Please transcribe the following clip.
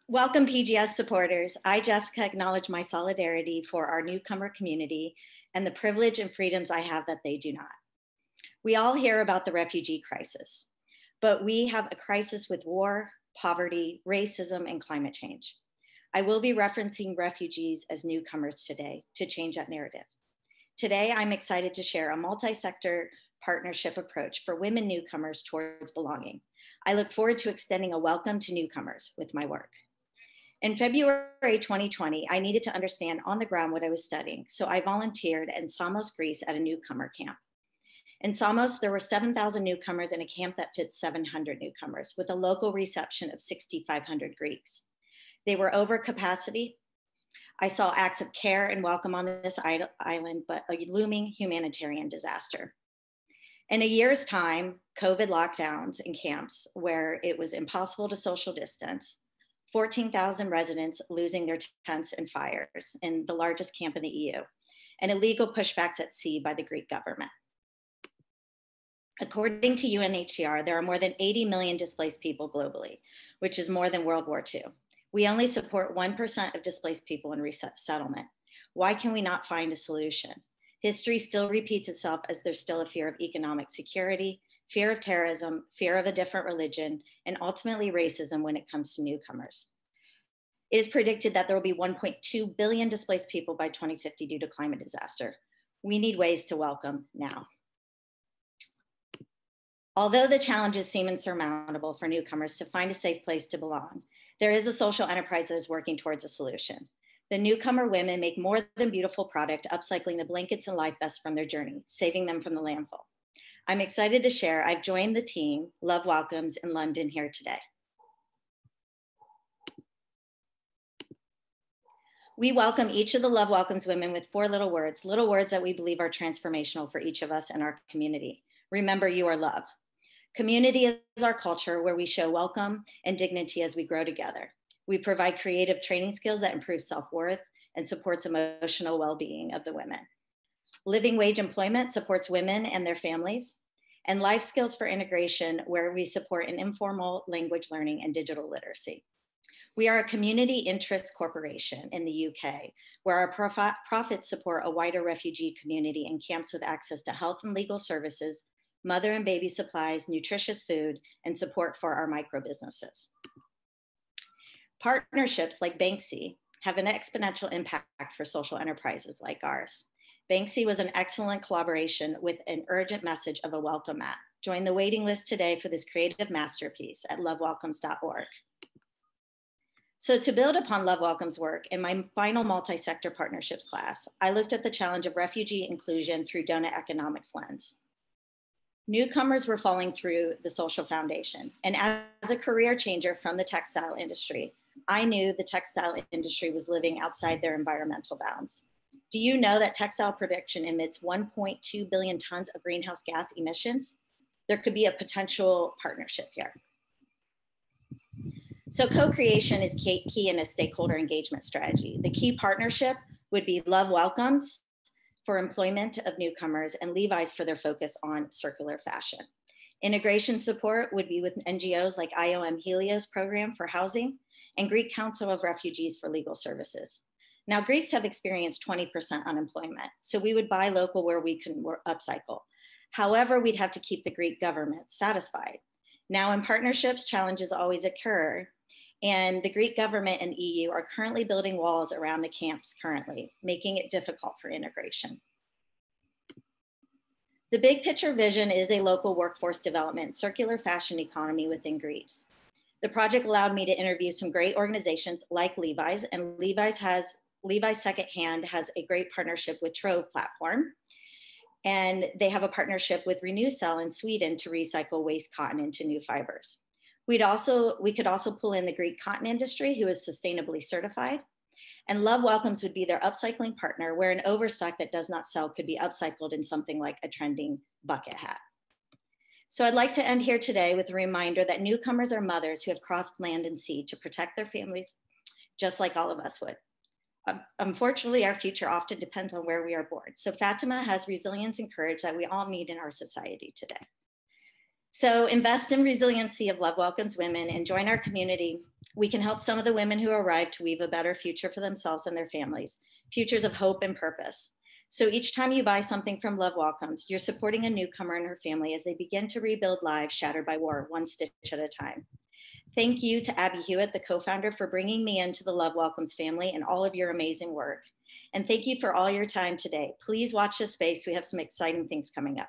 Welcome PGS supporters. I, Jessica, acknowledge my solidarity for our newcomer community and the privilege and freedoms I have that they do not. We all hear about the refugee crisis, but we have a crisis with war, poverty, racism, and climate change. I will be referencing refugees as newcomers today to change that narrative. Today, I'm excited to share a multi-sector partnership approach for women newcomers towards belonging. I look forward to extending a welcome to newcomers with my work. In February 2020, I needed to understand on the ground what I was studying, so I volunteered in Samos, Greece at a newcomer camp. In Samos, there were 7,000 newcomers in a camp that fits 700 newcomers with a local reception of 6,500 Greeks. They were over capacity. I saw acts of care and welcome on this island, but a looming humanitarian disaster. In a year's time, COVID lockdowns in camps where it was impossible to social distance, 14,000 residents losing their tents and fires in the largest camp in the EU, and illegal pushbacks at sea by the Greek government. According to UNHCR, there are more than 80 million displaced people globally, which is more than World War II. We only support 1% of displaced people in resettlement. Why can we not find a solution? History still repeats itself as there's still a fear of economic security, fear of terrorism, fear of a different religion, and ultimately racism when it comes to newcomers. It is predicted that there will be 1.2 billion displaced people by 2050 due to climate disaster. We need ways to welcome now. Although the challenges seem insurmountable for newcomers to find a safe place to belong, there is a social enterprise that is working towards a solution. The newcomer women make more than beautiful product, upcycling the blankets and life vests from their journey, saving them from the landfill. I'm excited to share I've joined the team, Love Welcomes, in London here today. We welcome each of the Love Welcomes women with 4 little words that we believe are transformational for each of us and our community. Remember, you are love. Community is our culture where we show welcome and dignity as we grow together. We provide creative training skills that improve self-worth and supports emotional well-being of the women. Living wage employment supports women and their families, and life skills for integration where we support an informal language learning and digital literacy. We are a community interest corporation in the UK, where our profits support a wider refugee community in camps with access to health and legal services, mother and baby supplies, nutritious food, and support for our micro businesses. Partnerships like Banksy have an exponential impact for social enterprises like ours. Banksy was an excellent collaboration with an urgent message of a welcome mat. Join the waiting list today for this creative masterpiece at lovewelcomes.org. So to build upon Love Welcomes' work, in my final multi-sector partnerships class, I looked at the challenge of refugee inclusion through donut economics lens. Newcomers were falling through the social foundation. And as a career changer from the textile industry, I knew the textile industry was living outside their environmental bounds. Do you know that textile production emits 1.2 billion tons of greenhouse gas emissions? There could be a potential partnership here. So co-creation is key in a stakeholder engagement strategy. The key partnership would be Love Welcomes for employment of newcomers and Levi's for their focus on circular fashion. Integration support would be with NGOs like IOM Helios program for housing and Greek Council of Refugees for legal services. Now, Greeks have experienced 20% unemployment, so we would buy local where we can upcycle. However, we'd have to keep the Greek government satisfied. Now, in partnerships, challenges always occur, and the Greek government and EU are currently building walls around the camps currently, making it difficult for integration. The big picture vision is a local workforce development, circular fashion economy within Greece. The project allowed me to interview some great organizations like Levi's, and Levi's Secondhand has a great partnership with Trove platform. And they have a partnership with RenewCell in Sweden to recycle waste cotton into new fibers. We could also pull in the Greek cotton industry, who is sustainably certified. And Love Welcomes would be their upcycling partner, where an overstock that does not sell could be upcycled in something like a trending bucket hat. So I'd like to end here today with a reminder that newcomers are mothers who have crossed land and sea to protect their families, just like all of us would. Unfortunately, our future often depends on where we are born. So Fatima has resilience and courage that we all need in our society today. So invest in resiliency of Love Welcomes Women and join our community. We can help some of the women who arrive to weave a better future for themselves and their families, futures of hope and purpose. So each time you buy something from Love Welcomes, you're supporting a newcomer and her family as they begin to rebuild lives shattered by war, one stitch at a time. Thank you to Abby Hewitt, the co-founder, for bringing me into the Love Welcomes family and all of your amazing work. And thank you for all your time today. Please watch this space. We have some exciting things coming up.